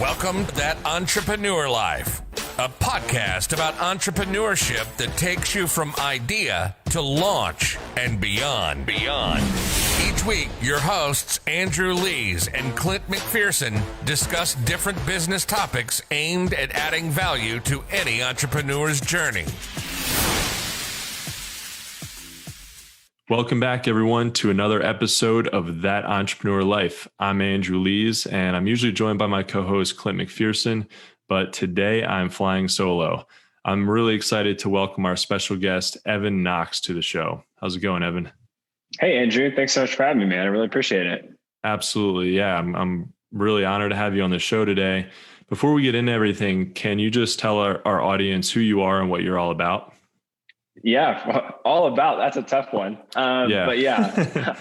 Welcome to That Entrepreneur Life, a podcast about entrepreneurship that takes you from idea to launch and beyond. Each week, your hosts, Andrew Lees and Clint McPherson, discuss different business topics aimed at adding value to any entrepreneur's journey. Welcome back, everyone, to another episode of That Entrepreneur Life. I'm Andrew Lees, and I'm usually joined by my co-host, Clint McPherson, but today I'm flying solo. I'm really excited to welcome our special guest, Evan Knox, to the show. How's it going, Evan? Hey, Andrew. Thanks so much for having me, man. I really appreciate it. Absolutely. Yeah, I'm really honored to have you on the show today. Before we get into everything, can you just tell our audience who you are and what you're all about? Yeah, all about. That's a tough one. But yeah,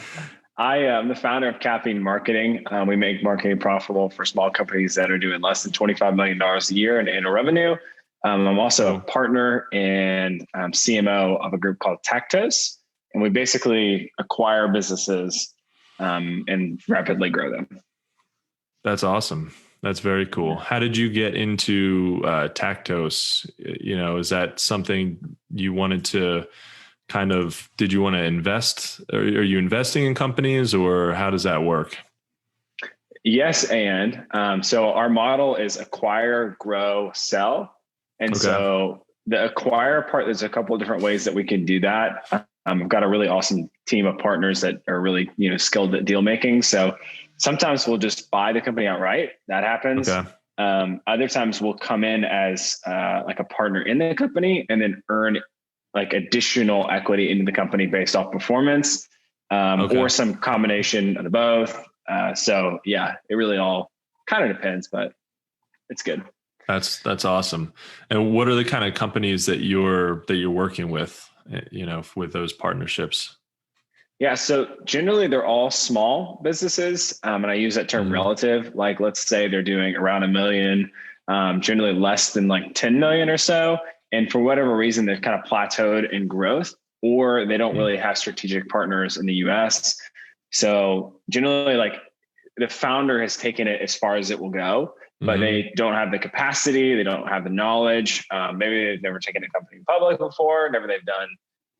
I am the founder of Caffeine Marketing. We make marketing profitable for small companies that are doing less than $25 million a year in annual revenue. I'm also a partner and CMO of a group called Tactos, and we basically acquire businesses and rapidly grow them. That's awesome. That's very cool. How did you get into Tactos? Is that something you wanted to did you want to invest? Are you investing in companies, or how does that work? Yes. And so our model is acquire, grow, sell. And so the acquire part, there's a couple of different ways that we can do that. I've got a really awesome team of partners that are really, skilled at deal making. So sometimes we'll just buy the company outright. That happens. Okay. Other times we'll come in as like a partner in the company and then earn like additional equity into the company based off performance, or some combination of the both. So yeah, it really all kind of depends, but it's good. That's awesome. And what are the kind of companies that you're working with, with those partnerships? Yeah. So generally they're all small businesses. And I use that term relative, like let's say they're doing around $1 million, generally less than like 10 million or so. And for whatever reason, they've kind of plateaued in growth, or they don't really have strategic partners in the US. So generally like the founder has taken it as far as it will go, but they don't have the capacity. They don't have the knowledge. Maybe they've never taken a company public before, never done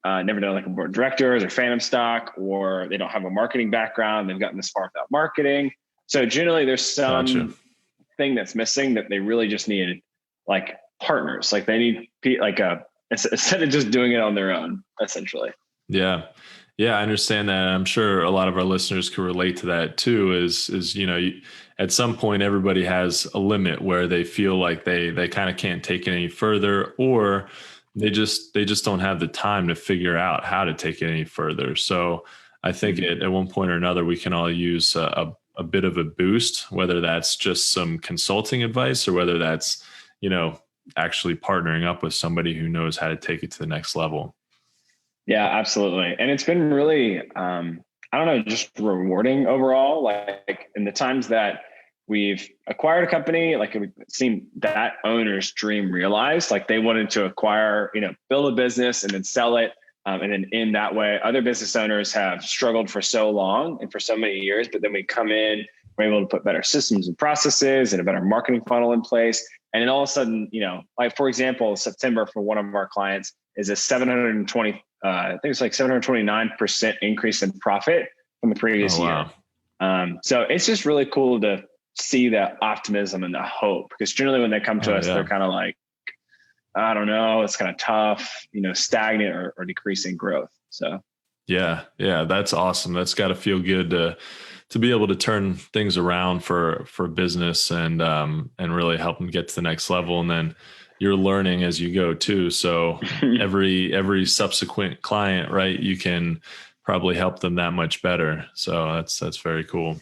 like a board of directors or phantom stock, or they don't have a marketing background. They've gotten this far without marketing. So generally there's some thing that's missing that they really just need like partners. Like they need instead of just doing it on their own, essentially. Yeah. Yeah. I understand that. I'm sure a lot of our listeners can relate to that too, is at some point, everybody has a limit where they feel like they kind of can't take it any further, or they just don't have the time to figure out how to take it any further. So I think at one point or another, we can all use a bit of a boost, whether that's just some consulting advice or whether that's, actually partnering up with somebody who knows how to take it to the next level. Yeah, absolutely. And it's been really, just rewarding overall. Like in the times that we've acquired a company, like we've seen that owner's dream realized, like they wanted to acquire, build a business and then sell it. And then in that way, other business owners have struggled for so long and for so many years, but then we come in, we're able to put better systems and processes and a better marketing funnel in place. And then all of a sudden, like for example, September for one of our clients is a 729% increase in profit from the previous year. So it's just really cool to see the optimism and the hope, because generally when they come to us, they're kind of like, I don't know, it's kind of tough, stagnant or decreasing growth. So yeah, that's awesome. That's got to feel good to be able to turn things around for business and really help them get to the next level. And then you're learning as you go too. So every subsequent client, right, you can probably help them that much better. So that's very cool.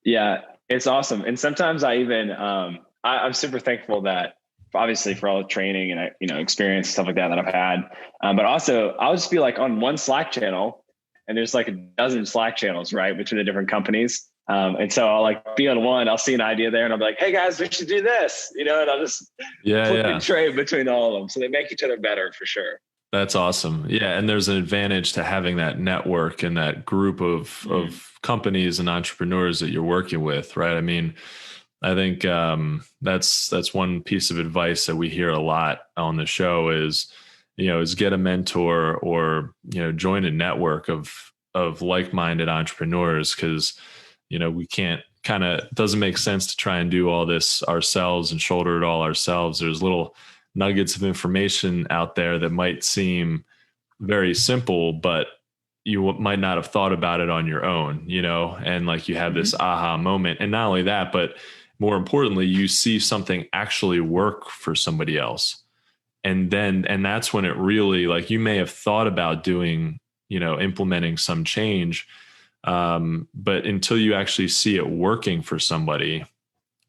Yeah, it's awesome. And sometimes I even, I'm super thankful that obviously for all the training and experience, stuff like that I've had. But also I'll just be like on one Slack channel, and there's like a dozen Slack channels, right, between the different companies. And so I'll like be on one, I'll see an idea there and I'll be like, hey guys, we should do this, and I'll just trade between all of them. So they make each other better for sure. That's awesome. Yeah. And there's an advantage to having that network and that group of companies and entrepreneurs that you're working with, right? I mean, I think that's one piece of advice that we hear a lot on the show is, is get a mentor or, join a network of like-minded entrepreneurs, because, we can't doesn't make sense to try and do all this ourselves and shoulder it all ourselves. There's little nuggets of information out there that might seem very simple, but you might not have thought about it on your own, and like you have this aha moment. And not only that, but more importantly, you see something actually work for somebody else. And that's when it really, like, you may have thought about doing, implementing some change. But until you actually see it working for somebody,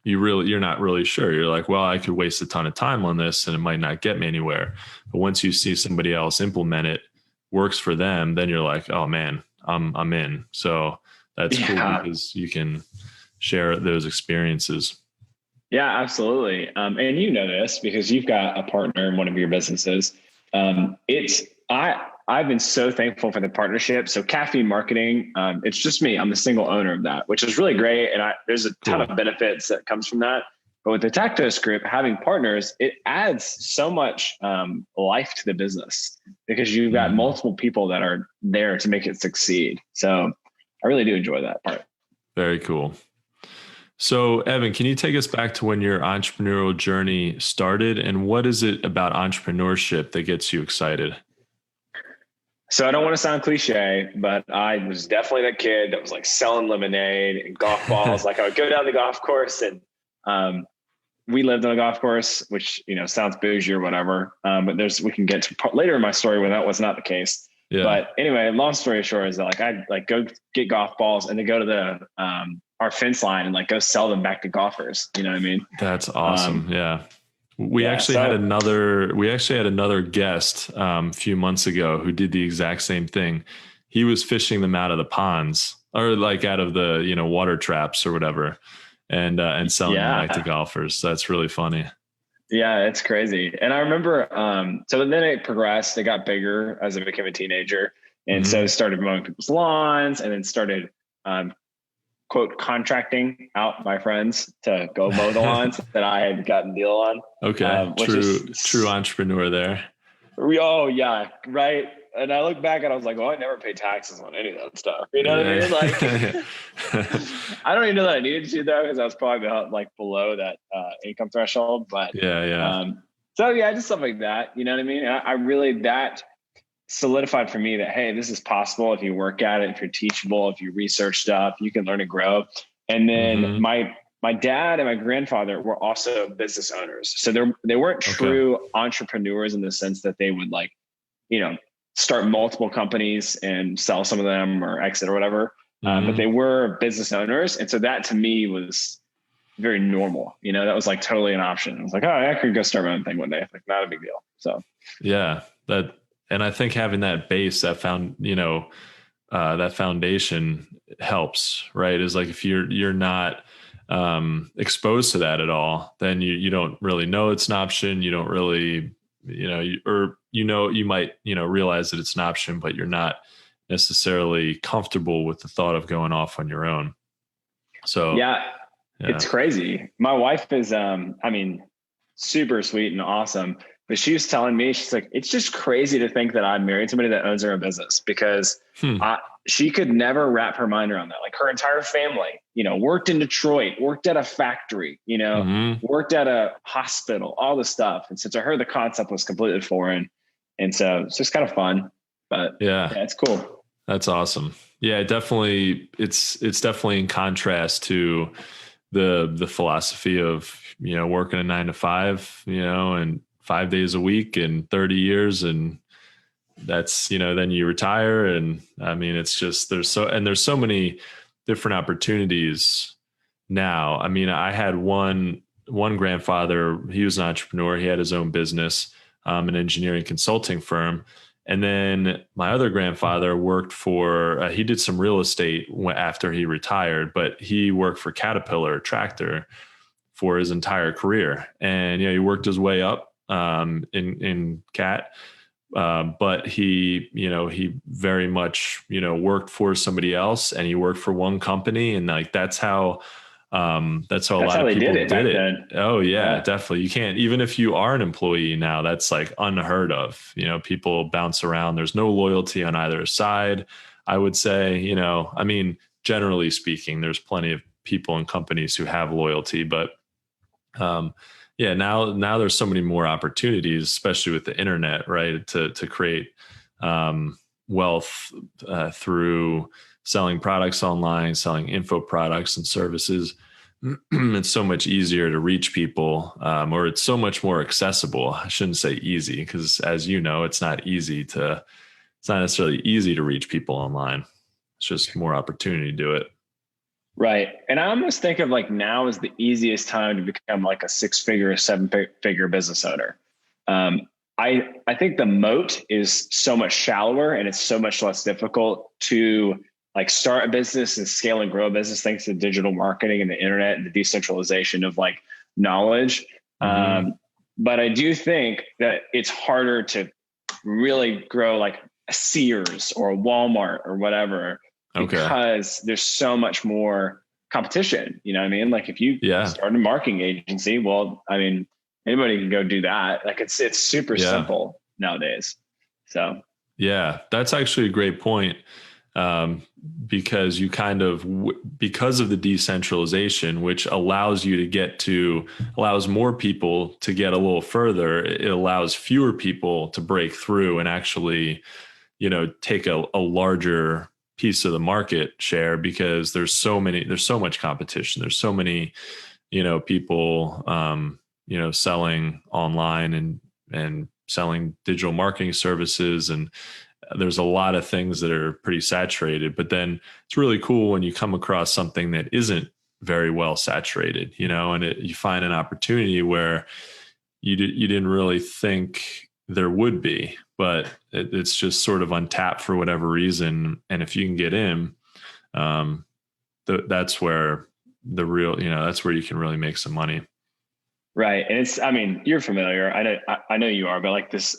you're not really sure. You're like, well, I could waste a ton of time on this and it might not get me anywhere. But once you see somebody else implement it, works for them, then you're like, oh man, I'm in. So that's cool because you can share those experiences. Yeah, absolutely. And this because you've got a partner in one of your businesses. I've been so thankful for the partnership. So Caffeine Marketing, it's just me. I'm the single owner of that, which is really great. And there's a ton of benefits that comes from that. But with the Tactos Group, having partners, it adds so much life to the business because you've got multiple people that are there to make it succeed. So I really do enjoy that part. Very cool. So Evan, can you take us back to when your entrepreneurial journey started, and what is it about entrepreneurship that gets you excited? So I don't want to sound cliche, but I was definitely that kid that was like selling lemonade and golf balls. Like I would go down the golf course and we lived on a golf course, which, sounds bougie or whatever. But we can get to later in my story when that was not the case. Yeah. But anyway, long story short is that like I'd like go get golf balls and then go to the our fence line and like go sell them back to golfers. You know what I mean? That's awesome. Yeah. We actually had another guest a few months ago who did the exact same thing. He was fishing them out of the ponds or like out of the, water traps or whatever, and selling them back to golfers. So that's really funny. Yeah, it's crazy. And I remember, so then it progressed, it got bigger as I became a teenager. And so started mowing people's lawns and then started, quote, contracting out my friends to go mow the lawns that I had gotten a deal on. Okay. True entrepreneur there. Oh yeah. Right. And I look back and I was like, well, I never paid taxes on any of that stuff. You know what I mean? Like, I don't even know that I needed to though, because I was probably like below that income threshold, but so yeah, just stuff like that. You know what I mean? And I really, that solidified for me that, hey, this is possible if you work at it, if you're teachable, if you research stuff, you can learn and grow. And then my dad and my grandfather were also business owners. So they weren't true entrepreneurs in the sense that they would like, start multiple companies and sell some of them or exit or whatever. But they were business owners. And so that to me was very normal. That was like totally an option. I was like, oh, I could go start my own thing one day. Like not a big deal. So yeah, and I think having that base, that foundation helps, right? Is like if you're not exposed to that at all, then you don't really know it's an option. You don't really, you might, realize that it's an option, but you're not necessarily comfortable with the thought of going off on your own. So yeah. It's crazy. My wife is, super sweet and awesome. But she was telling me, she's like, it's just crazy to think that I'm married to somebody that owns her own business because she could never wrap her mind around that. Like her entire family, worked in Detroit, worked at a factory, worked at a hospital, all this stuff. And so to her, the concept was completely foreign. And so it's just kind of fun, but yeah, it's cool. That's awesome. Yeah, definitely. It's definitely in contrast to the philosophy of, working a 9 to 5, and 5 days a week and 30 years. And that's, then you retire. And I mean, it's just, there's so many different opportunities now. I mean, I had one grandfather, he was an entrepreneur. He had his own business, an engineering consulting firm. And then my other grandfather worked for, he did some real estate after he retired, but he worked for Caterpillar tractor for his entire career. And, he worked his way up in CAT. But he very much, worked for somebody else and he worked for one company. And like, that's how That's how a That's lot how of they people did it back then. Oh yeah, definitely. You can't, even if you are an employee now, that's like unheard of. People bounce around. There's no loyalty on either side. I would say, I mean, generally speaking, there's plenty of people and companies who have loyalty, but yeah, now there's so many more opportunities, especially with the internet, right? To create wealth through selling products online, selling info products and services. It's so much easier to reach people, or it's so much more accessible. I shouldn't say easy, because as you know, it's not necessarily easy to reach people online. It's just more opportunity to do it. Right. And I almost think of like now is the easiest time to become like a 6-figure, 7-figure business owner. I think the moat is so much shallower and it's so much less difficult to like start a business and scale and grow a business thanks to digital marketing and the internet and the decentralization of like knowledge. But I do think that it's harder to really grow like a Sears or a Walmart or whatever, because there's so much more competition. You know what I mean? Like if you start a marketing agency, well, I mean, anybody can go do that. Like it's super simple nowadays. So yeah, that's actually a great point. Because you because of the decentralization, which allows more people to get a little further, it allows fewer people to break through and actually, take a larger piece of the market share, because there's so much competition. There's so many, people, selling online and selling digital marketing services, and there's a lot of things that are pretty saturated. But then it's really cool when you come across something that isn't very well saturated, and you find an opportunity where you didn't really think there would be, but it's just sort of untapped for whatever reason. And if you can get in, that's where that's where you can really make some money. Right. And I mean, you're familiar. I know you are, but like this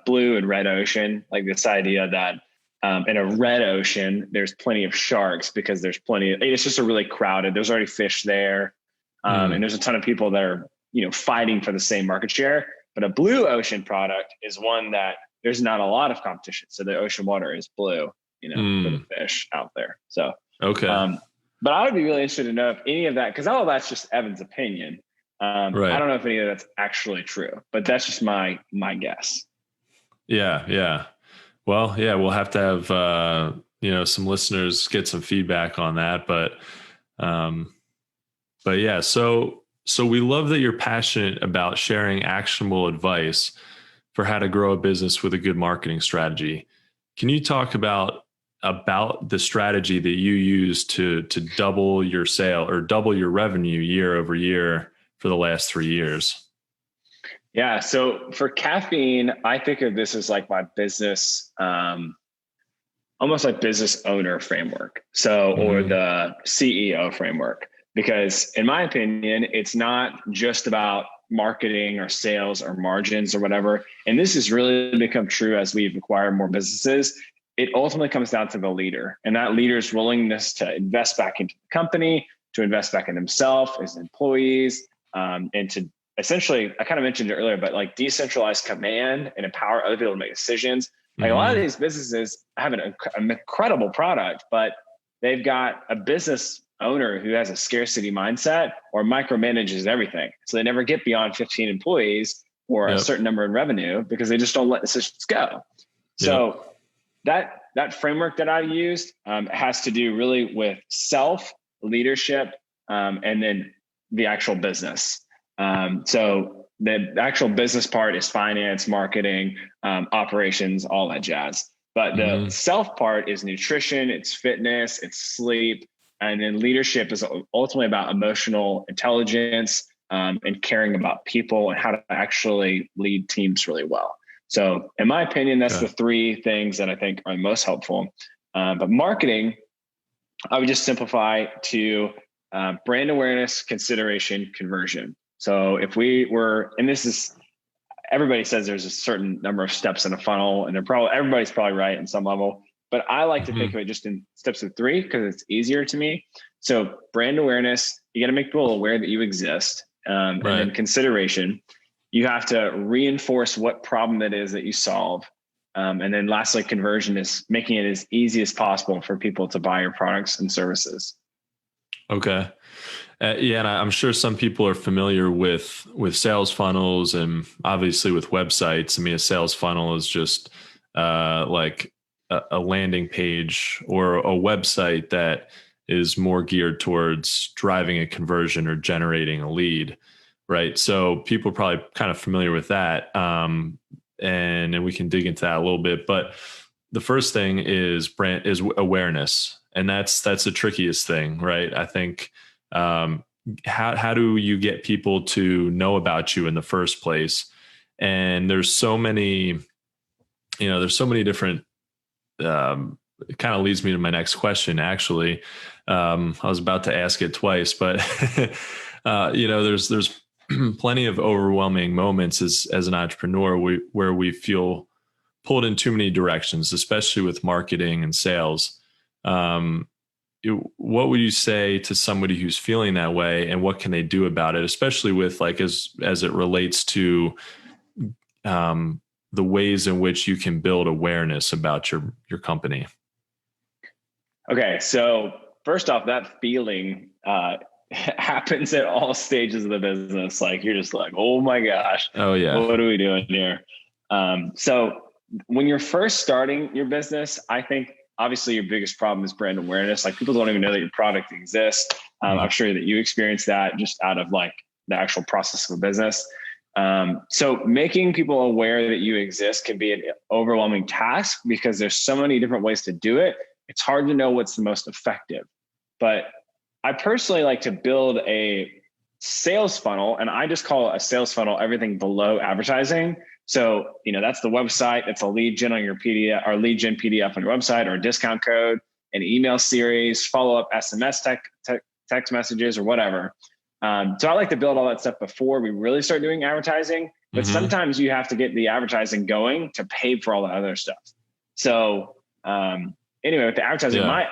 blue and red ocean, like this idea that in a red ocean, there's plenty of sharks because it's just a really crowded, there's already fish there. And there's a ton of people that are, fighting for the same market share. But a blue ocean product is one that there's not a lot of competition. So the ocean water is blue, for the fish out there. So, but I would be really interested to know if any of that, because all of that's just Evan's opinion. Right. I don't know if any of that's actually true, but that's just my guess. Yeah. Well, yeah, we'll have to have, some listeners get some feedback on that, but yeah, so we love that you're passionate about sharing actionable advice for how to grow a business with a good marketing strategy. Can you talk about the strategy that you use to double your sale or double your revenue year over year for the last 3 years? Yeah. So for Caffeine, I think of this as like my business, almost like business owner framework. So, or the CEO framework, because in my opinion, it's not just about marketing or sales or margins or whatever. And this has really become true as we've acquired more businesses. It ultimately comes down to the leader, and that leader's willingness to invest back into the company, to invest back in themselves as employees, and to essentially, I kind of mentioned it earlier, but like decentralize command and empower other people to make decisions. Like a lot of these businesses have an incredible product, but they've got a business owner who has a scarcity mindset or micromanages everything. So they never get beyond 15 employees or a certain number in revenue because they just don't let decisions go. So that framework that I used has to do really with self, leadership, and then the actual business. So the actual business part is finance, marketing, operations, all that jazz. But the self part is nutrition, it's fitness, it's sleep. And then leadership is ultimately about emotional intelligence, and caring about people and how to actually lead teams really well. So in my opinion, that's the 3 things that I think are most helpful. But marketing, I would just simplify to brand awareness, consideration, conversion. So if we were, and this is, everybody says there's a certain number of steps in a funnel, and everybody's probably right in some level, but I like to think of it just in steps of 3 because it's easier to me. So brand awareness, you got to make people aware that you exist. And then consideration, you have to reinforce what problem it is that you solve. And then lastly, conversion is making it as easy as possible for people to buy your products and services. Okay. Yeah, and I'm sure some people are familiar with sales funnels and obviously with websites. I mean, a sales funnel is just like a landing page or a website that is more geared towards driving a conversion or generating a lead, right? So people are probably kind of familiar with that, and we can dig into that a little bit. But the first thing is awareness, and that's the trickiest thing, right? I think. How do you get people to know about you in the first place? And there's so many different, it kind of leads me to my next question, actually. I was about to ask it twice, but, there's plenty of overwhelming moments as an entrepreneur where we feel pulled in too many directions, especially with marketing and sales. What would you say to somebody who's feeling that way, and what can they do about it, especially with like as it relates to the ways in which you can build awareness about your company? Okay, so first off, that feeling happens at all stages of the business. Like you're just like, oh my gosh, oh yeah, what are we doing here? So when you're first starting your business, I think obviously your biggest problem is brand awareness. Like people don't even know that your product exists. I'm sure that you experience that just out of like the actual process of a business. So making people aware that you exist can be an overwhelming task because there's so many different ways to do it. It's hard to know what's the most effective. But I personally like to build a sales funnel, and I just call a sales funnel everything below advertising. So, that's the website. It's a lead gen on your PDF or lead gen PDF on your website, or a discount code, an email series, follow up SMS text messages, or whatever. So I like to build all that stuff before we really start doing advertising. But sometimes you have to get the advertising going to pay for all the other stuff. So anyway, with the advertising, my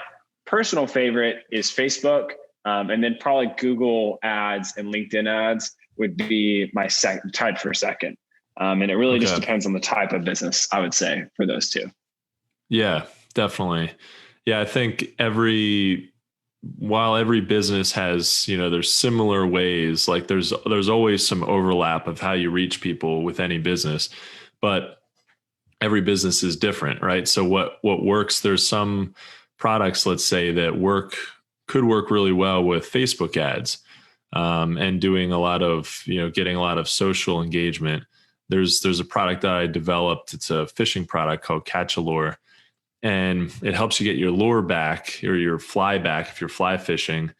personal favorite is Facebook, and then probably Google ads and LinkedIn ads would be my tied for second. And it really just depends on the type of business, I would say, for those two. Yeah, definitely. Yeah, I think while every business has, there's similar ways, like there's always some overlap of how you reach people with any business, but every business is different, right? So what works, there's some products, let's say, that could work really well with Facebook ads, and doing a lot of, getting a lot of social engagement. There's a product that I developed. It's a fishing product called Catch a Lure, and it helps you get your lure back or your fly back if you're fly fishing,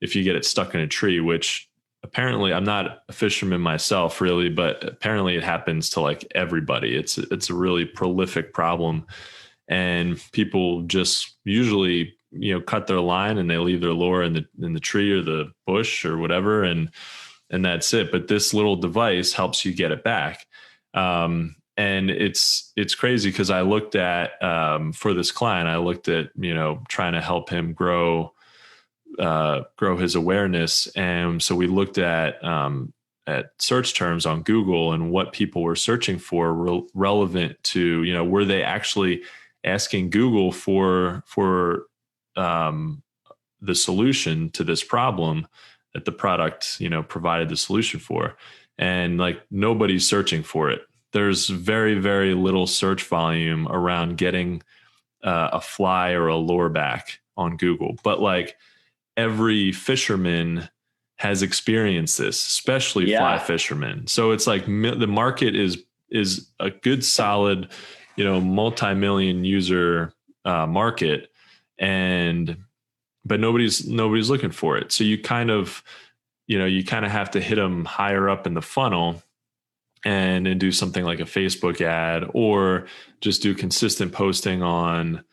if you get it stuck in a tree, which apparently I'm not a fisherman myself really, but apparently it happens to like everybody. It's a really prolific problem, and people just usually, cut their line and they leave their lure in the tree or the bush or whatever. And that's it. But this little device helps you get it back. And it's crazy because I looked at, for this client, I looked at, trying to help him grow his awareness. And so we looked at search terms on Google and what people were searching for relevant to, were they actually asking Google for the solution to this problem that the product, provided the solution for. And like nobody's searching for it. There's very, very little search volume around getting a fly or a lure back on Google. But like every fisherman has experienced this, especially fly fishermen. So it's like the market is a good, solid, multi-million user market, but nobody's looking for it. So you kind of have to hit them higher up in the funnel and do something like a Facebook ad, or just do consistent posting on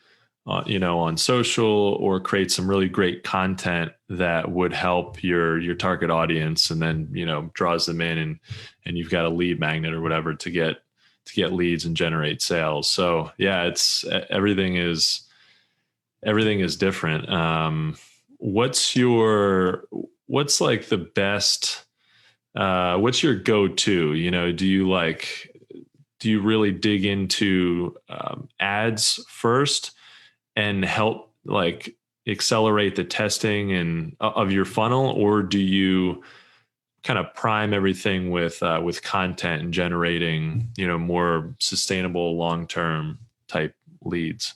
social, or create some really great content that would help your target audience, and then, draws them in, and you've got a lead magnet or whatever to get leads and generate sales. So yeah, everything is different. what's like the best, what's your go-to, do you really dig into ads first and help like accelerate the testing and of your funnel, or do you kind of prime everything with content and generating, more sustainable long-term type leads?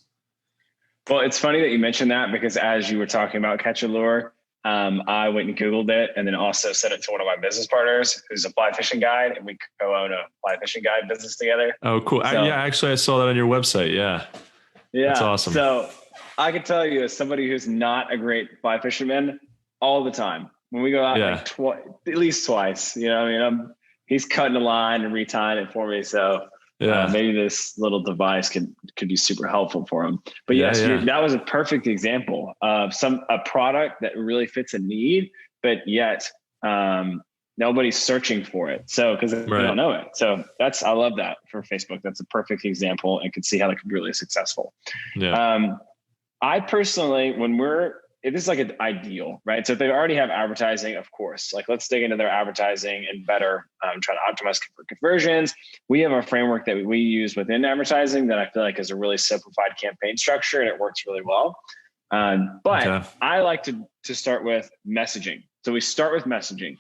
Well, it's funny that you mentioned that, because as you were talking about Catch a Lure, I went and Googled it and then also sent it to one of my business partners who's a fly fishing guide, and we co-own a fly fishing guide business together. Oh, cool. So, Actually, I saw that on your website. Yeah. That's awesome. So I can tell you, as somebody who's not a great fly fisherman, all the time, when we go out at least twice, he's cutting a line and retying it for me. So maybe this little device could be super helpful for him. But that was a perfect example of a product that really fits a need, but yet nobody's searching for it. So because they don't know it. So I love that for Facebook. That's a perfect example, and can see how that could be really successful. Yeah. I personally, this is like an ideal, right? So if they already have advertising, of course, like let's dig into their advertising and better try to optimize for conversions. We have a framework that we use within advertising that I feel like is a really simplified campaign structure, and it works really well. But I like to start with messaging. So we start with messaging,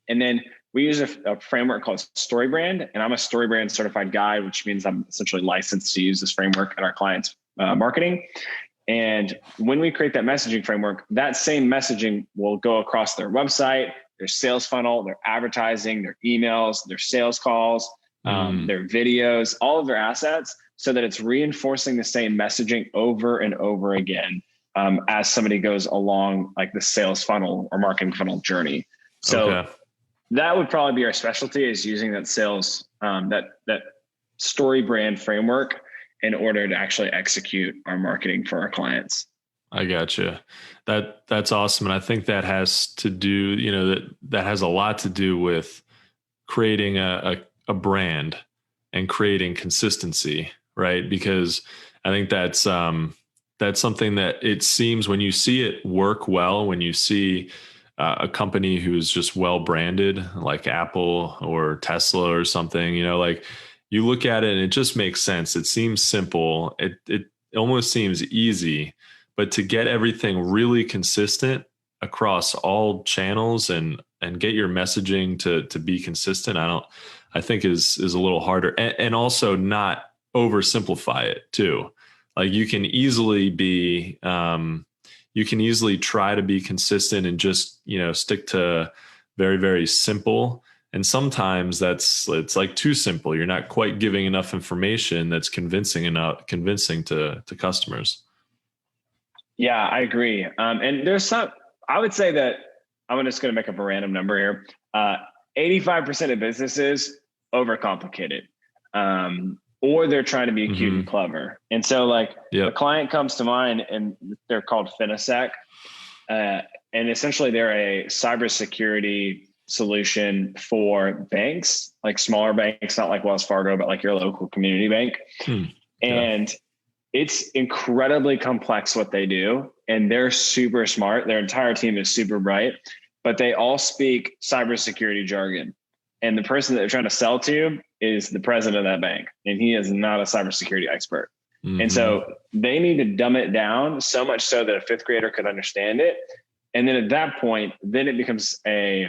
and then we use a framework called StoryBrand, and I'm a StoryBrand certified guide, which means I'm essentially licensed to use this framework in our clients' marketing. And when we create that messaging framework, that same messaging will go across their website, their sales funnel, their advertising, their emails, their sales calls, their videos, all of their assets, so that it's reinforcing the same messaging over and over again as somebody goes along like the sales funnel or marketing funnel journey. So that would probably be our specialty, is using that sales, that StoryBrand framework in order to actually execute our marketing for our clients. I gotcha. That's awesome. And I think that has to do, that has a lot to do with creating a brand and creating consistency, right? Because I think that's something that it seems when you see it work well, when you see a company who's just well branded, like Apple or Tesla or something, like you look at it and it just makes sense. It seems simple. It almost seems easy, but to get everything really consistent across all channels and get your messaging to be consistent, I think is a little harder, and also not oversimplify it too. Like you can easily try to be consistent and just, stick to very, very simple. And sometimes it's like too simple. You're not quite giving enough information that's convincing to customers. Yeah, I agree. And there's I would say that I'm just going to make up a random number here. 85% of businesses overcomplicate it. Or they're trying to be cute and clever. And so a client comes to mind, and they're called Finisec. And essentially they're a cybersecurity solution for banks, like smaller banks, not like Wells Fargo, but like your local community bank. And it's incredibly complex what they do. And they're super smart. Their entire team is super bright, but they all speak cybersecurity jargon. And the person that they're trying to sell to is the president of that bank, and he is not a cybersecurity expert. And so they need to dumb it down so much so that a fifth grader could understand it. And then at that point, then it becomes a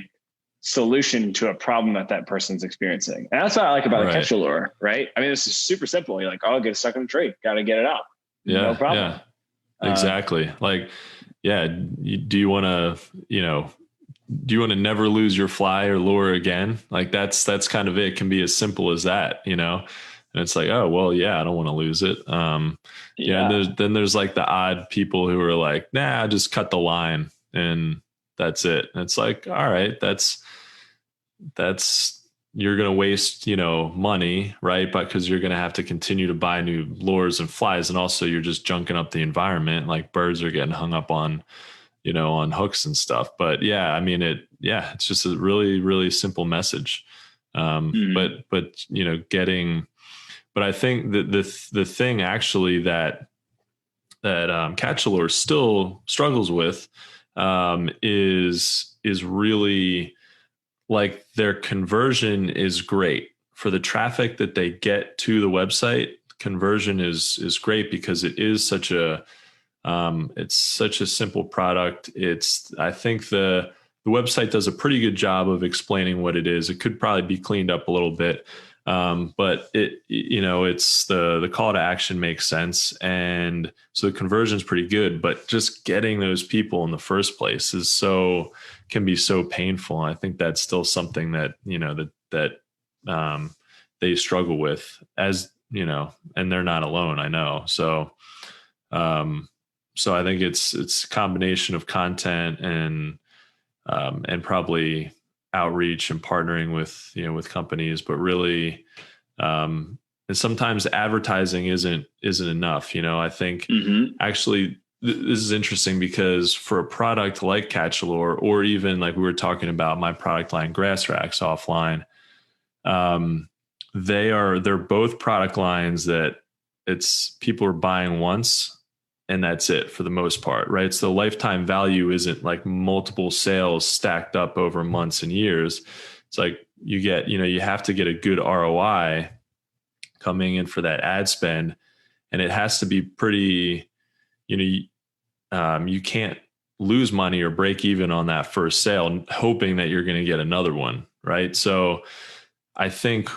solution to a problem that person's experiencing. And that's what I like about a Catch a Lure, right? I mean, this is super simple. You're like, oh, get stuck in a tree. Got to get it out. No problem. Yeah, exactly. Do you want to never lose your fly or lure again? Like that's kind of it. It can be as simple as that, and it's like, oh, well, yeah, I don't want to lose it. And then there's like the odd people who are like, nah, just cut the line and that's it. And it's like, all right, that's you're going to waste, money, right? But because you're going to have to continue to buy new lures and flies. And also you're just junking up the environment. Like birds are getting hung up on, on hooks and stuff. But yeah, I mean, it's just a really, really simple message. But I think that the thing actually that Catchalor still struggles with is really like their conversion is great for the traffic that they get to the website. Conversion is great because it is such a it's such a simple product. I think the website does a pretty good job of explaining what it is. It could probably be cleaned up a little bit. But it's the call to action makes sense. And so the conversion is pretty good, but just getting those people in the first place can be so painful. And I think that's still something that, they struggle with, as, and they're not alone, I know. So I think it's a combination of content and probably outreach and partnering with companies, but really, and sometimes advertising isn't enough. I think actually this is interesting because for a product like Catchalor, or even like we were talking about my product line Grass Racks offline, they're both product lines that people are buying once and that's it for the most part, right? So lifetime value isn't like multiple sales stacked up over months and years. It's like you have to get a good ROI coming in for that ad spend. And it has to be pretty, you can't lose money or break even on that first sale, hoping that you're going to get another one, right? So I think,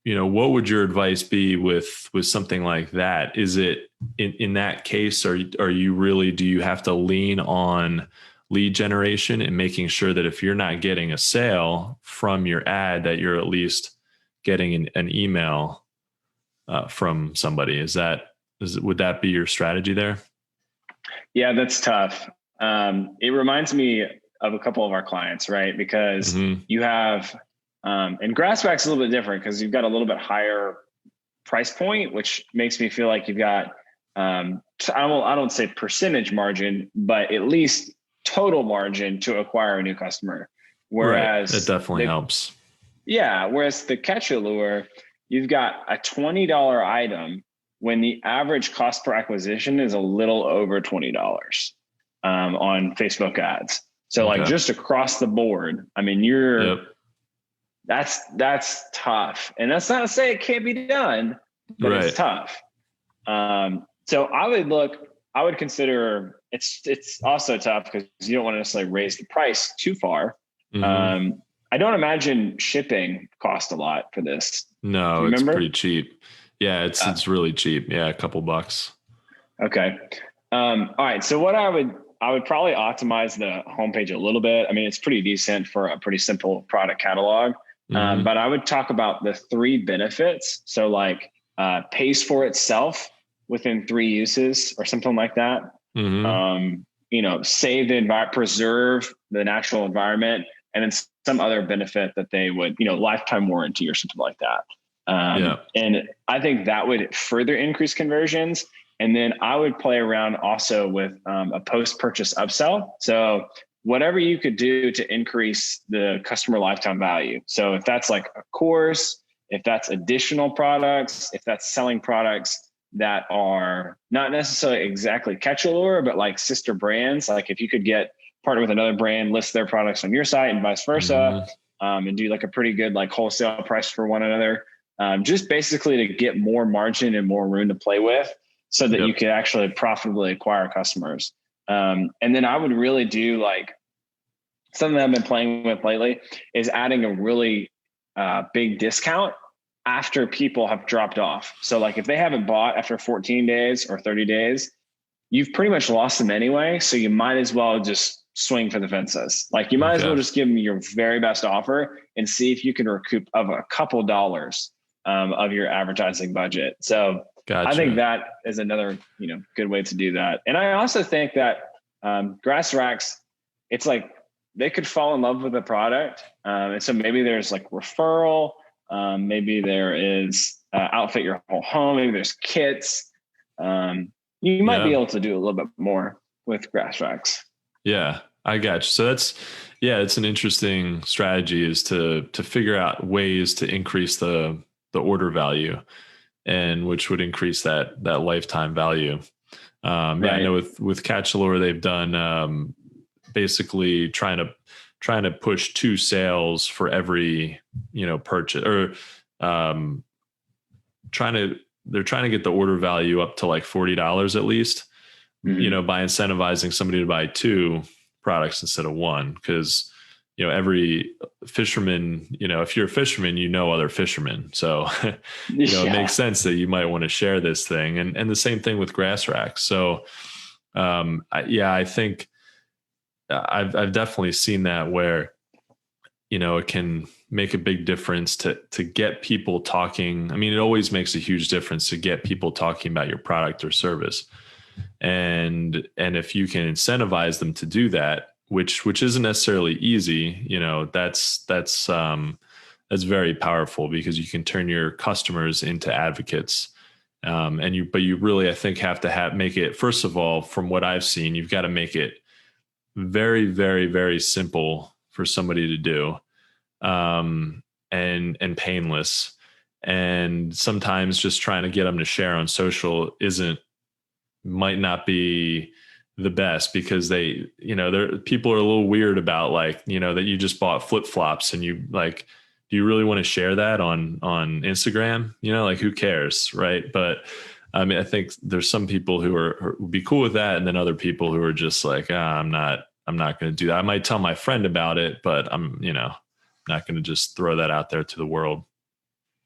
what would your advice be with something like that? Is it in that case, do you have to lean on lead generation and making sure that if you're not getting a sale from your ad, that you're at least getting an email from somebody? Would that be your strategy there? Yeah, that's tough. It reminds me of a couple of our clients, right? Because you have, and Grassback's a little bit different because you've got a little bit higher price point, which makes me feel like you've got, I don't say percentage margin, but at least total margin to acquire a new customer. Whereas it definitely helps. Yeah. Whereas the Catchalor, you've got a $20 item when the average cost per acquisition is a little over $20 on Facebook ads. So like just across the board, I mean, that's tough. And that's not to say it can't be done, but it's tough. So I would consider it's also tough because you don't want to necessarily raise the price too far. I don't imagine shipping cost a lot for this. No, it's pretty cheap. Yeah, it's really cheap. Yeah, a couple bucks. Okay. All right. So what I would probably optimize the homepage a little bit. I mean, it's pretty decent for a pretty simple product catalog. But I would talk about the 3 benefits. So like pays for itself within 3 uses or something like that. Save the environment, preserve the natural environment, and then some other benefit that they would, lifetime warranty or something like that. And I think that would further increase conversions. And then I would play around also with a post-purchase upsell. So whatever you could do to increase the customer lifetime value. So if that's like a course, if that's additional products, if that's selling products that are not necessarily exactly Catchalor, but like sister brands, like if you could partner with another brand, list their products on your site and vice versa, and do like a pretty good like wholesale price for one another, just basically to get more margin and more room to play with so that you could actually profitably acquire customers. And then I would really do like something that I've been playing with lately is adding a really big discount after people have dropped off. So like if they haven't bought after 14 days or 30 days, you've pretty much lost them anyway. So you might as well just swing for the fences. Like you might as well just give them your very best offer and see if you can recoup of a couple dollars of your advertising budget. So I think that is another, good way to do that. And I also think that Grass Racks, it's like they could fall in love with the product. And so maybe there's like referral, maybe there is outfit your whole home, maybe there's kits. You might be able to do a little bit more with Grass Racks. Yeah, I got you. So it's an interesting strategy is to figure out ways to increase the order value, and which would increase that lifetime value. Yeah, I know with Catchalore, they've done basically trying to push 2 sales for every, purchase, or they're trying to get the order value up to like $40 at least, by incentivizing somebody to buy 2 products instead of 1. Cause every fisherman, if you're a fisherman, other fishermen. So, it makes sense that you might want to share this thing, and the same thing with grass racks. So, I think I've definitely seen that where, it can make a big difference to get people talking. I mean, it always makes a huge difference to get people talking about your product or service. And if you can incentivize them to do that, which isn't necessarily easy, that's very powerful, because you can turn your customers into advocates. But you really, I think, have to make it, first of all, from what I've seen, you've got to make it very, very, very simple for somebody to do, and painless. And sometimes just trying to get them to share on social might not be the best, because people are a little weird about, like, that you just bought flip-flops and you like, do you really want to share that on Instagram? Like, who cares? Right. But I mean, I think there's some people who would be cool with that. And then other people who are just like, I'm not going to do that. I might tell my friend about it, but I'm not going to just throw that out there to the world.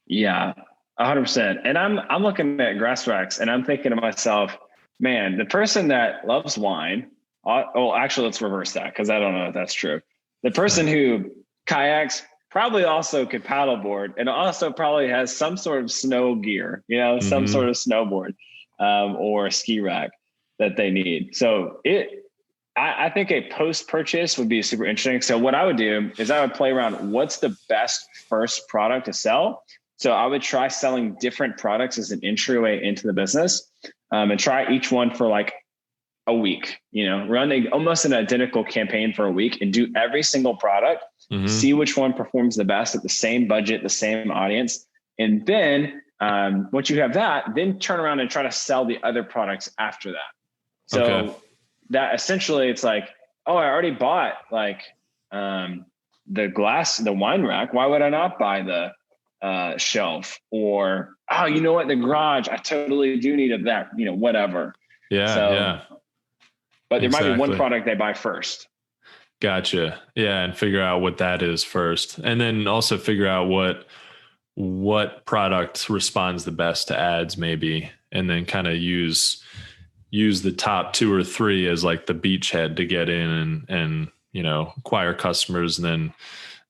Yeah, 100%. And I'm looking at grass racks and I'm thinking to myself, man, the person that loves wine, actually, let's reverse that, because I don't know if that's true. The person who kayaks probably also could paddleboard, and also probably has some sort of snow gear, some sort of snowboard, or ski rack that they need. So I think a post-purchase would be super interesting. So what I would do is I would play around, what's the best first product to sell? So I would try selling different products as an entryway into the business, and try each one for like a week, run almost an identical campaign for a week and do every single product, see which one performs the best at the same budget, the same audience. And then once you have that, then turn around and try to sell the other products after that. So that essentially, it's like, oh, I already bought like the wine rack. Why would I not buy the shelf? Or, oh, you know what? The garage, I totally do need that, whatever. Yeah. But there might be one product they buy first. Gotcha. Yeah. And figure out what that is first. And then also figure out what product responds the best to ads, maybe. And then kind of use the top 2 or 3 as like the beachhead to get in and acquire customers, and then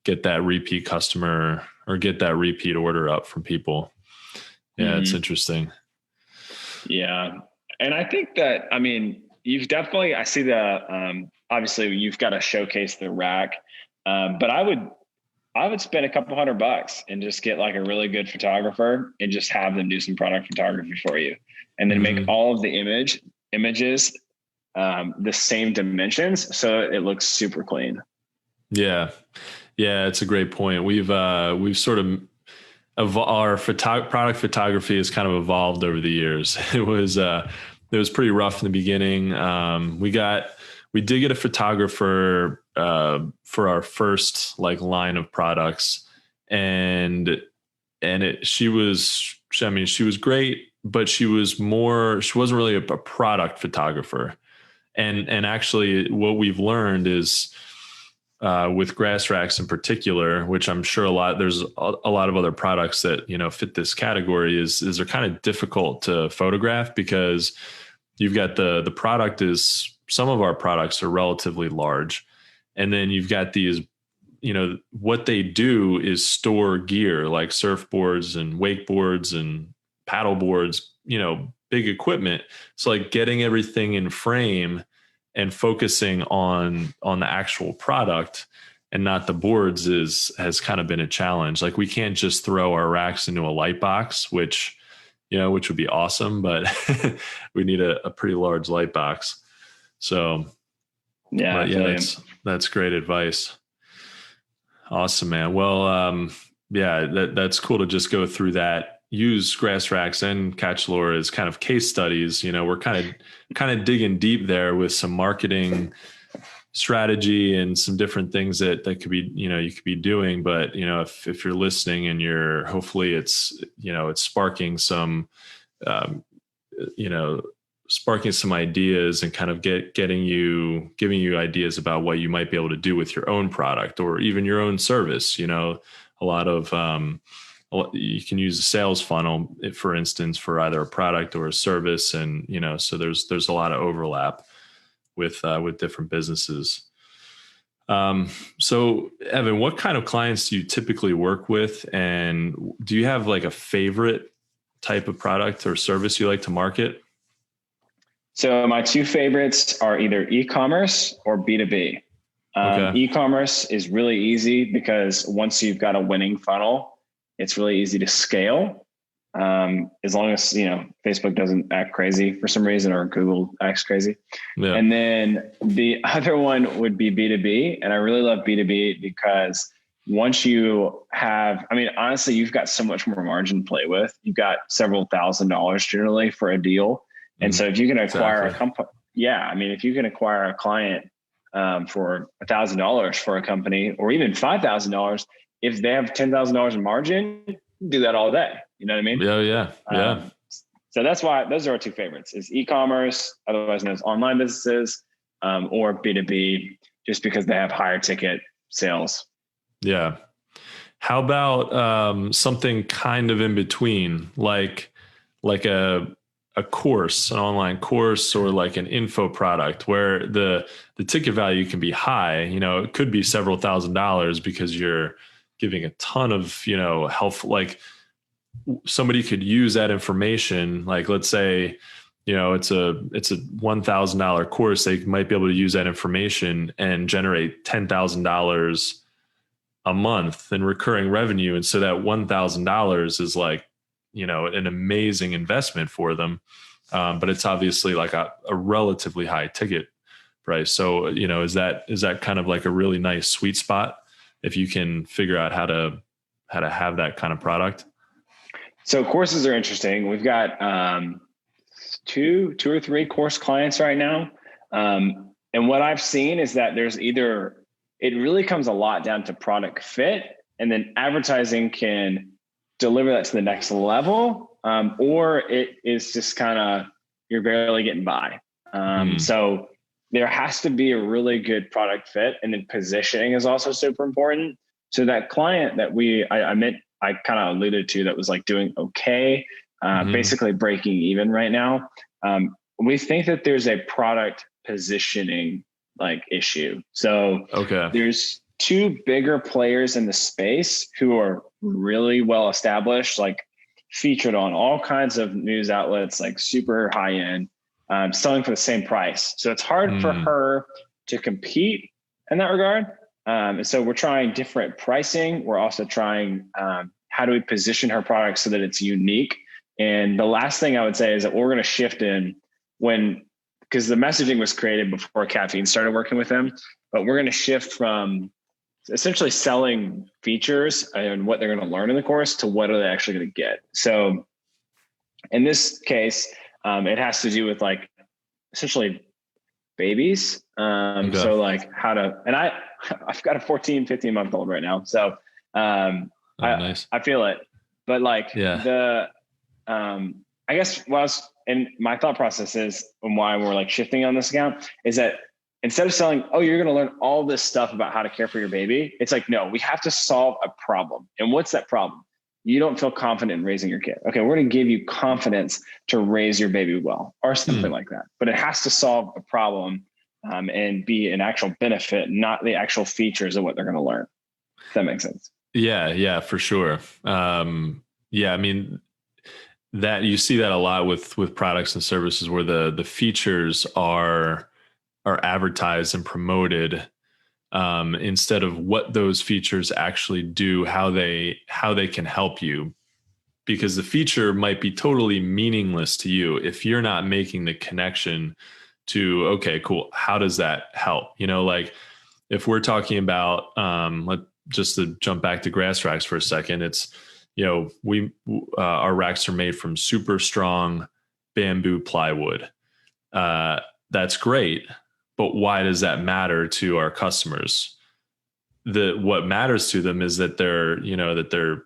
get that repeat customer or get that repeat order up from people. Yeah. It's interesting. Yeah. And I think that, I mean, you've definitely, I see the, obviously you've got to showcase the rack. But I would spend a couple $100 and just get like a really good photographer and just have them do some product photography for you. And then make all of the images, the same dimensions, so it looks super clean. Yeah. Yeah. It's a great point. We've sort of, our product photography has kind of evolved over the years. It was pretty rough in the beginning. We did get a photographer for our first like line of products, and she was great, but she wasn't really a product photographer. And actually what we've learned is, with grass racks in particular, which I'm sure there's a lot of other products that, fit this category, is they're kind of difficult to photograph, because you've got the product some of our products are relatively large. And then you've got these, what they do is store gear like surfboards and wakeboards and paddle boards, big equipment. So like getting everything in frame and focusing on the actual product and not the boards has kind of been a challenge. Like, we can't just throw our racks into a light box, which would be awesome, but we need a pretty large light box. So that's great advice. Awesome, man. Well, that's cool to just go through that, use Grass Racks and Catch Lore as kind of case studies. We're kind of digging deep there with some marketing strategy and some different things that could be, you could be doing. But, if you're listening and hopefully it's sparking some, sparking some ideas and kind of giving you ideas about what you might be able to do with your own product or even your own service. A lot of, you can use a sales funnel, for instance, for either a product or a service. And, so there's a lot of overlap with different businesses. So Evan, what kind of clients do you typically work with? And do you have like a favorite type of product or service you like to market? So my two favorites are either e-commerce or B2B. Okay. E-commerce is really easy because once you've got a winning funnel, it's really easy to scale. As long as, Facebook doesn't act crazy for some reason or Google acts crazy. Yeah. And then the other one would be B2B. And I really love B2B because once you have, honestly, you've got so much more margin to play with. You've got several $1,000s generally for a deal. And so if you can acquire a company, if you can acquire a client for $1,000 for a company or even $5,000, if they have $10,000 in margin, do that all day. You know what I mean? Yeah. So that's why those are our two favorites: is e-commerce, otherwise known as online businesses, or B2B, just because they have higher ticket sales. Yeah. How about something kind of in between, like a course, an online course, or like an info product where the ticket value can be high? It could be several $1,000s because you're giving a ton of, help. Like somebody could use that information. Like, let's say, it's a $1,000 course. They might be able to use that information and generate $10,000 a month in recurring revenue. And so that $1,000 is like, an amazing investment for them. But it's obviously like a relatively high ticket price. So, is that kind of like a really nice sweet spot if you can figure out how to have that kind of product? So courses are interesting. We've got two or three course clients right now. And what I've seen is that it really comes a lot down to product fit, and then advertising can deliver that to the next level, or it is just kind of, you're barely getting by. So there has to be a really good product fit, and then positioning is also super important. So that client that I kind of alluded to, that was like doing okay, basically breaking even right now. We think that there's a product positioning like issue. So there's two bigger players in the space who are really well established, like featured on all kinds of news outlets, like super high end, selling for the same price. So it's hard for her to compete in that regard. And so we're trying different pricing. We're also trying, how do we position her product so that it's unique? And the last thing I would say is that we're going to shift in because the messaging was created before Caffeine started working with them, but we're going to shift from essentially selling features and what they're going to learn in the course to what are they actually going to get. So in this case, it has to do with like essentially babies. So like and I've got a 14, 15 month old right now. So nice. I feel it, but like I guess and my thought process is, and why we're like shifting on this account, is that instead of selling, you're going to learn all this stuff about how to care for your baby, it's like, no, we have to solve a problem. And what's that problem? You don't feel confident in raising your kid. Okay, we're going to give you confidence to raise your baby well, or something like that. But it has to solve a problem and be an actual benefit, not the actual features of what they're going to learn. If that makes sense. Yeah, for sure. That you see that a lot with products and services where the features are advertised and promoted instead of what those features actually do, how they can help you, because the feature might be totally meaningless to you if you're not making the connection to, okay, cool, how does that help? Like if we're talking about just to jump back to Grass Racks for a second, it's our racks are made from super strong bamboo plywood. That's great, but why does that matter to our customers? What matters to them is that their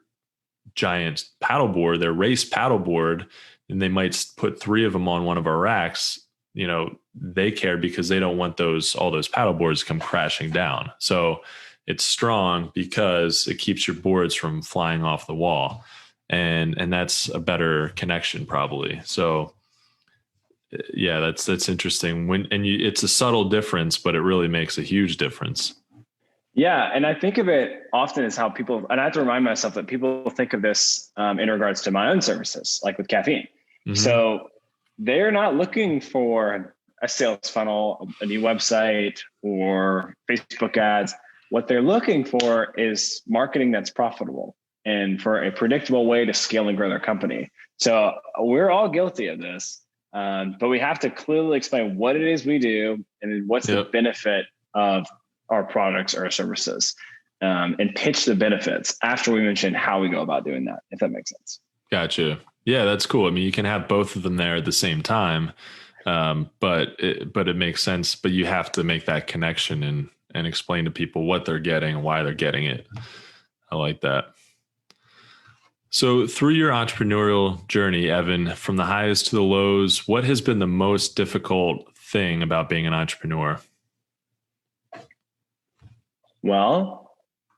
giant paddleboard, their race paddleboard, and they might put 3 of them on one of our racks. They care because they don't want all those paddleboards to come crashing down. So it's strong because it keeps your boards from flying off the wall, and that's a better connection probably. So yeah, that's interesting. It's a subtle difference, but it really makes a huge difference. Yeah. And I think of it often as how people, and I have to remind myself that people think of this in regards to my own services, like with caffeine. Mm-hmm. So they're not looking for a sales funnel, a new website, or Facebook ads. What they're looking for is marketing that's profitable and for a predictable way to scale and grow their company. So we're all guilty of this, but we have to clearly explain what it is we do and what's the benefit of our products or our services, and pitch the benefits after we mention how we go about doing that, if that makes sense. Gotcha. Yeah, that's cool. I mean, you can have both of them there at the same time, but it makes sense. But you have to make that connection and explain to people what they're getting and why they're getting it. I like that. So through your entrepreneurial journey, Evan, from the highs to the lows, what has been the most difficult thing about being an entrepreneur? Well,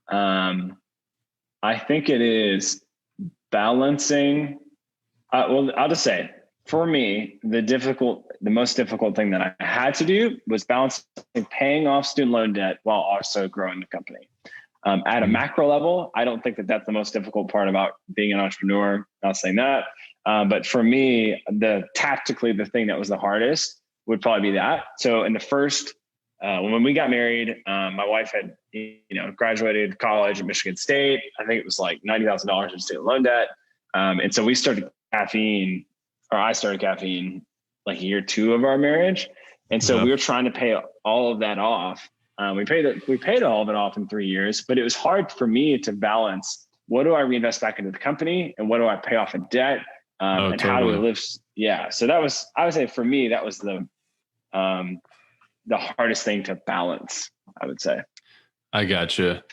I think it is balancing. I'll just say, for me, the most difficult thing that I had to do was balancing paying off student loan debt while also growing the company. At a macro level, I don't think that that's the most difficult part about being an entrepreneur. Not saying that, but for me, tactically, the thing that was the hardest would probably be that. So in the first, when we got married, my wife had graduated college at Michigan State. I think it was like $90,000 in student loan debt, and so I started caffeine like year 2 of our marriage. And so we were trying to pay all of that off. We paid all of it off in 3 years, but it was hard for me to balance. What do I reinvest back into the company and what do I pay off in debt? And totally. How do we live? Yeah. So I would say for me, that was the hardest thing to balance, I would say. I gotcha.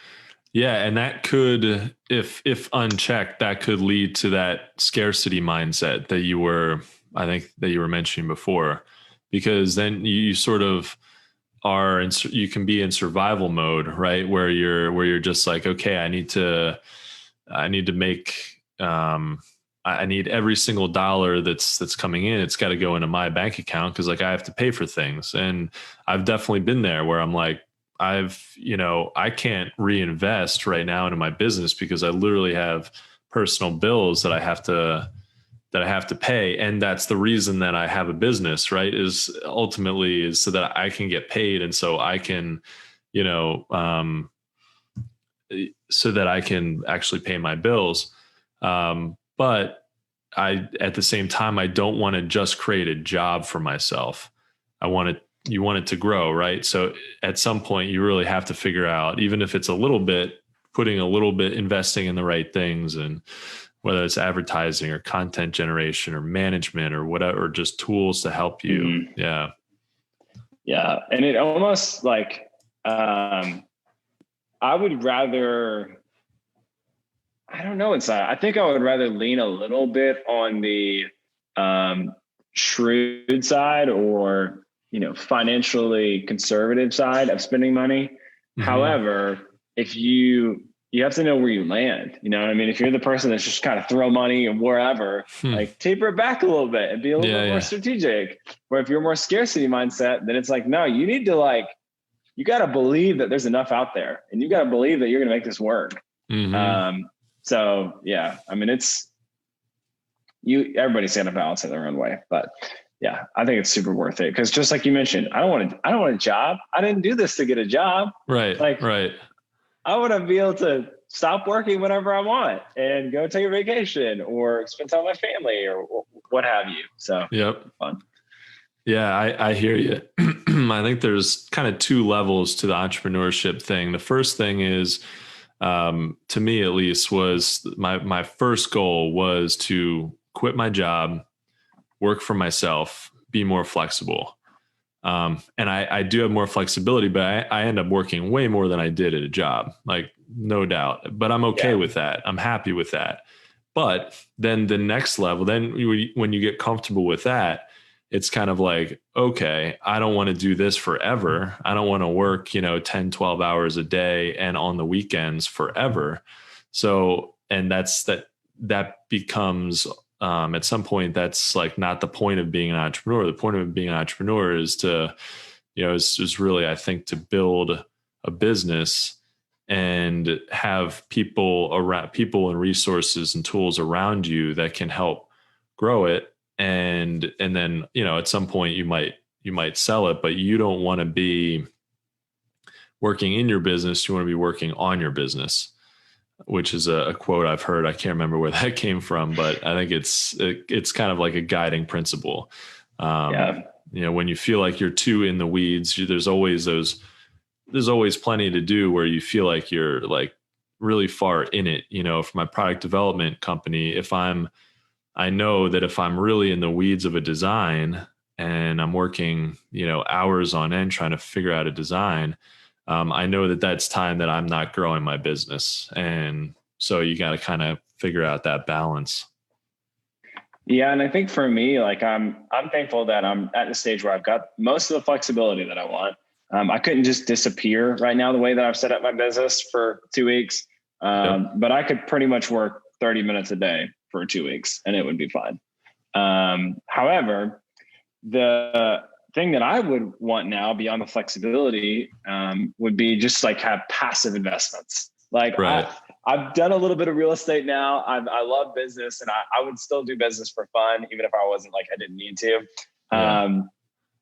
Yeah. And that could, if unchecked, that could lead to that scarcity mindset that you were mentioning before, because then you sort of you can be in survival mode, right? Where you're just like, okay, I need to make, I need every single dollar that's coming in. It's got to go into my bank account because like I have to pay for things. And I've definitely been there where I'm like, I can't reinvest right now into my business because I literally have personal bills that I have to pay. And that's the reason that I have a business, right? Is ultimately so that I can get paid. And so I can, so that I can actually pay my bills. But at the same time, I don't want to just create a job for myself. You want it to grow, right? So at some point you really have to figure out, even if it's putting a little bit, investing in the right things, and whether it's advertising or content generation or management or whatever, or just tools to help you. Mm-hmm. Yeah. Yeah. And it almost like, I would rather, I don't know inside. I think I would rather lean a little bit on the shrewd side or, financially conservative side of spending money. Mm-hmm. However, if you have to know where you land, you know what I mean? If you're the person that's just kind of throw money and wherever, like taper it back a little bit and be a little bit more strategic. Or if you're more scarcity mindset, then it's like, no, you need to you got to believe that there's enough out there and you got to believe that you're going to make this work. Mm-hmm. So yeah, I mean, everybody's got to balance it their own way, but yeah, I think it's super worth it. Cause just like you mentioned, I don't want a job. I didn't do this to get a job. Right. Right. I want to be able to stop working whenever I want and go take a vacation or spend time with my family or what have you. So fun. Yeah, I hear you. I think there's kind of 2 levels to the entrepreneurship thing. The first thing is to me at least, was my first goal was to quit my job, work for myself, be more flexible. And I do have more flexibility, but I end up working way more than I did at a job, like no doubt, but I'm okay with that. I'm happy with that. But then the next level, when you get comfortable with that, it's kind of like, okay, I don't want to do this forever. I don't want to work, 10, 12 hours a day and on the weekends forever. So, and that becomes, at some point, that's like not the point of being an entrepreneur. The point of being an entrepreneur is to, is really, I think, to build a business and have people and resources and tools around you that can help grow it. And then, at some point you might sell it, but you don't want to be working in your business. You want to be working on your business, which is a quote I've heard. I can't remember where that came from, but I think it's kind of like a guiding principle. When you feel like you're too in the weeds, there's always plenty to do where you feel like you're like really far in it. For my product development company, I know that if I'm really in the weeds of a design and I'm working, hours on end trying to figure out a design, I know that that's time that I'm not growing my business. And so you got to kind of figure out that balance. Yeah. And I think for me, like I'm thankful that I'm at the stage where I've got most of the flexibility that I want. I couldn't just disappear right now the way that I've set up my business for 2 weeks. But I could pretty much work 30 minutes a day for 2 weeks and it would be fine. However, the thing that I would want now beyond the flexibility would be just like have passive investments. Like right. I've done a little bit of real estate now. I love business and I would still do business for fun, even if I wasn't like, I didn't need to. Yeah.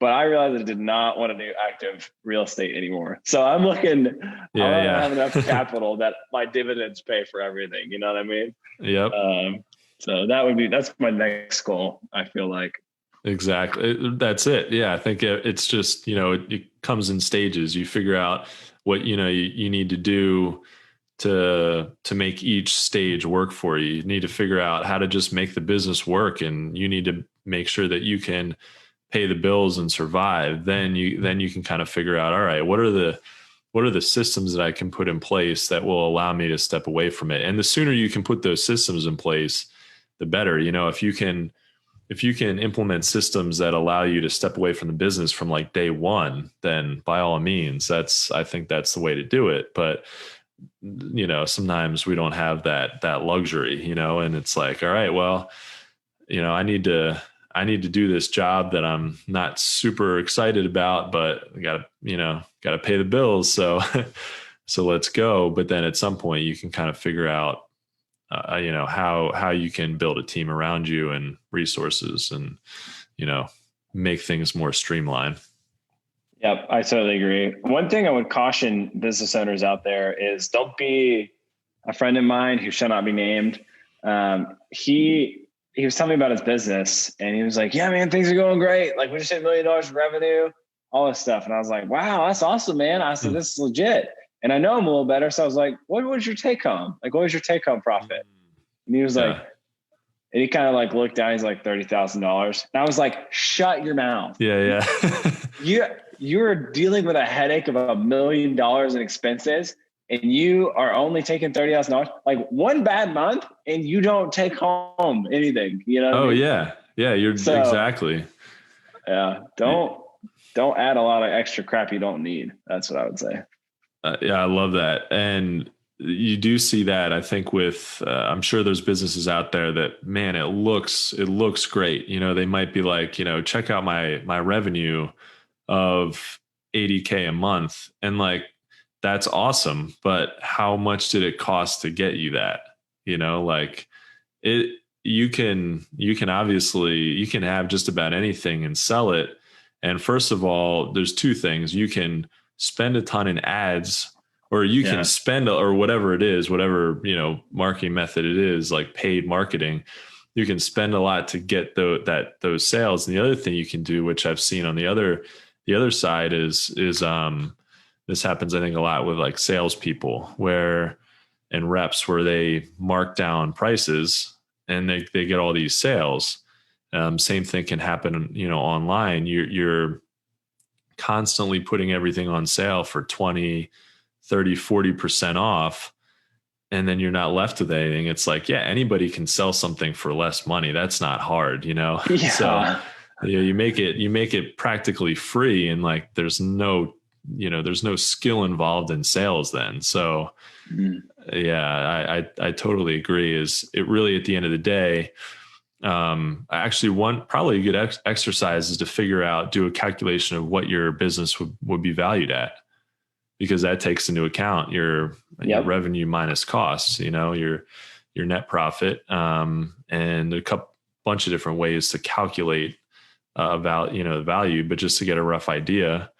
But I realized I did not want to do active real estate anymore. So I'm looking, I have enough capital that my dividends pay for everything. You know what I mean? Yep. So that's my next goal, I feel like. Exactly. That's it. Yeah. I think it's just, it comes in stages. You figure out what, you need to do to make each stage work for you. You need to figure out how to just make the business work, and you need to make sure that you can pay the bills and survive. Then you can kind of figure out, all right, what are the systems that I can put in place that will allow me to step away from it? And the sooner you can put those systems in place, the better. If you can implement systems that allow you to step away from the business from like day one, then by all means, I think that's the way to do it. But sometimes we don't have that luxury, and it's like, all right, well, I need to do this job that I'm not super excited about, but I gotta pay the bills. So let's go. But then at some point you can kind of figure out, how you can build a team around you and resources and, make things more streamlined. Yep. I totally agree. One thing I would caution business owners out there is don't be a friend of mine who shall not be named. He was telling me about his business and he was like, yeah, man, things are going great. Like we just hit $1 million in revenue, all this stuff. And I was like, wow, that's awesome, man. I said, this is legit. And I know him a little better. So I was like, what was your take home? Like, what was your take home profit? And he was like, and he kind of like looked down, he's like $30,000. And I was like, shut your mouth. Yeah. You're dealing with a headache of $1 million in expenses and you are only taking $30,000, like one bad month and you don't take home anything, what I mean? Yeah. Exactly. Yeah. Don't add a lot of extra crap you don't need. That's what I would say. Yeah, I love that. And you do see that, I think, with, I'm sure there's businesses out there that, man, it looks great. They might be like, check out my revenue of 80K a month. And like, that's awesome. But how much did it cost to get you that? Like you can obviously, you can have just about anything and sell it. And first of all, there's two things. You can spend a ton in ads, or you can spend, or whatever it is, whatever, marketing method it is, like paid marketing, you can spend a lot to get those sales. And the other thing you can do, which I've seen on the other side is this happens, I think, a lot with like salespeople, where and reps where they mark down prices and they get all these sales. Same thing can happen, online. You're constantly putting everything on sale for 20, 30, 40% off. And then you're not left with anything. It's like, yeah, anybody can sell something for less money. That's not hard, Yeah. So you make it practically free, and like there's no skill involved in sales then. So yeah, I totally agree. Is it really, at the end of the day, actually probably a good exercise is to do a calculation of what your business would be valued at, because that takes into account your revenue minus costs, your net profit, and a bunch of different ways to calculate the value. But just to get a rough idea,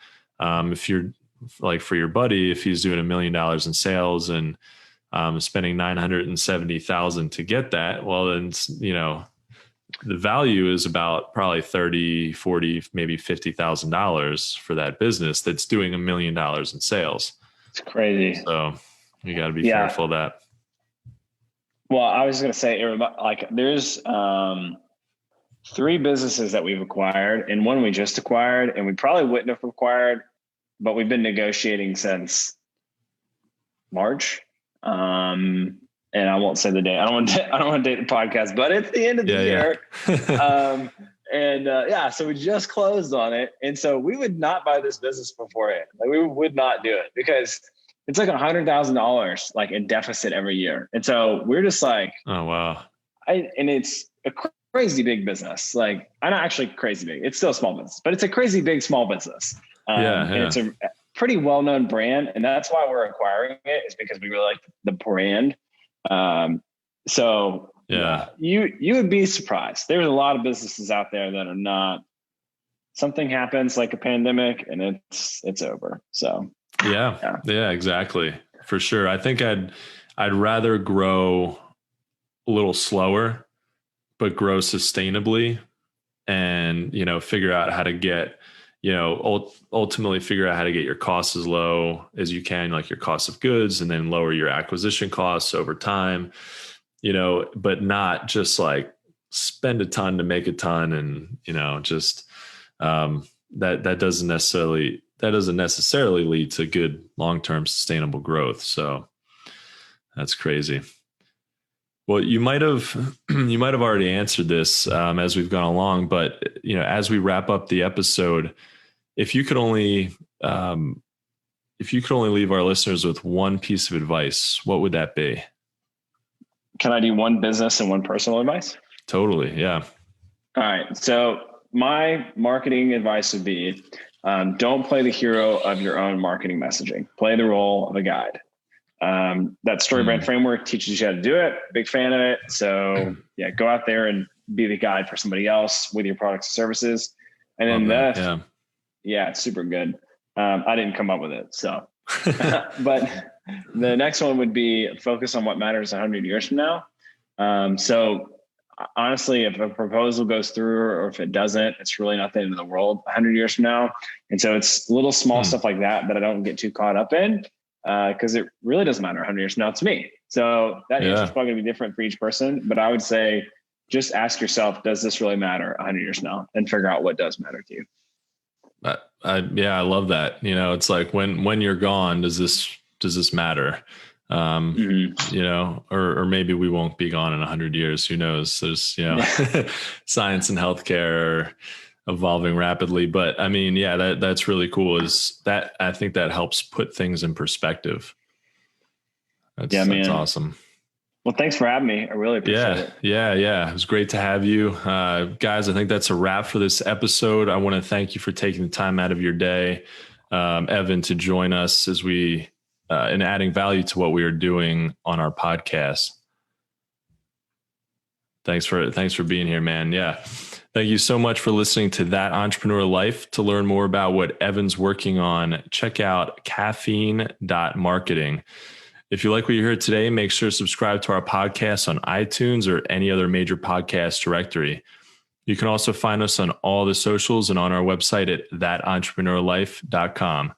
if you're like, for your buddy, if he's doing $1 million in sales and spending $970,000 to get that, well, then the value is about probably $30, $40, maybe $50,000 for that business that's doing $1 million in sales. It's crazy. So you got to be careful of that. Well, I was going to say, like, there's 3 businesses that we've acquired, and one we just acquired, and we probably wouldn't have acquired, but we've been negotiating since March. And I won't say the day. I don't want to date the podcast, but it's the end of the year. So we just closed on it. And so we would not buy this business beforehand. Like, we would not do it because it's like $100,000 like in deficit every year. And so we're just like, oh, wow. And it's a crazy big business. Like, I'm not actually crazy big. It's still a small business, but it's a crazy big small business. And it's a pretty well-known brand. And that's why we're acquiring it, is because we really like the brand. You would be surprised. There's a lot of businesses out there that are not. Something happens like a pandemic and it's over. So yeah, exactly. For sure. I think I'd rather grow a little slower, but grow sustainably, and, figure out how to get, ultimately figure out how to get your costs as low as you can, like your cost of goods, and then lower your acquisition costs over time, but not just like spend a ton to make a ton. And, that doesn't necessarily lead to good long-term sustainable growth. So that's crazy. Well, you might have already answered this as we've gone along, but as we wrap up the episode, if you could only leave our listeners with one piece of advice, what would that be? Can I do one business and one personal advice? Totally, yeah. All right. So my marketing advice would be, don't play the hero of your own marketing messaging. Play the role of a guide. That StoryBrand framework teaches you how to do it. Big fan of it. So yeah, go out there and be the guide for somebody else with your products and services. And then it's super good. I didn't come up with it. So, but the next one would be focus on what matters 100 years from now. So honestly, if a proposal goes through or if it doesn't, it's really not the end of the world 100 years from now. And so it's little small stuff like that I don't get too caught up in. Because it really doesn't matter 100 years from now to me. So that answer is probably going to be different for each person. But I would say just ask yourself, does this really matter 100 years from now? And figure out what does matter to you. I love that. It's like when you're gone, does this matter? Or maybe we won't be gone in 100 years. Who knows? There's, science and healthcare evolving rapidly, but I mean, that's really cool. I think that helps put things in perspective. That's awesome. Well, thanks for having me. I really appreciate it. Yeah. It was great to have you. Guys, I think that's a wrap for this episode. I want to thank you for taking the time out of your day, Evan, to join us as we, and adding value to what we are doing on our podcast. Thanks for being here, man. Yeah. Thank you so much for listening to That Entrepreneur Life. To learn more about what Evan's working on, check out caffeine.marketing. If you like what you heard today, make sure to subscribe to our podcast on iTunes or any other major podcast directory. You can also find us on all the socials and on our website at thatentrepreneurlife.com.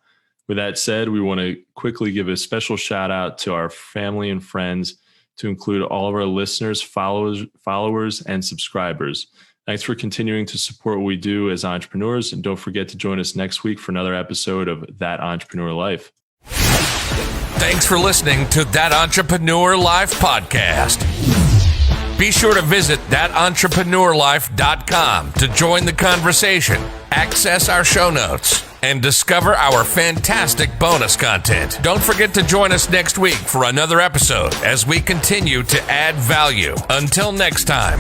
With that said, we want to quickly give a special shout out to our family and friends, to include all of our listeners, followers, and subscribers. Thanks for continuing to support what we do as entrepreneurs. And don't forget to join us next week for another episode of That Entrepreneur Life. Thanks for listening to That Entrepreneur Life podcast. Be sure to visit thatentrepreneurlife.com to join the conversation, access our show notes, and discover our fantastic bonus content. Don't forget to join us next week for another episode as we continue to add value. Until next time.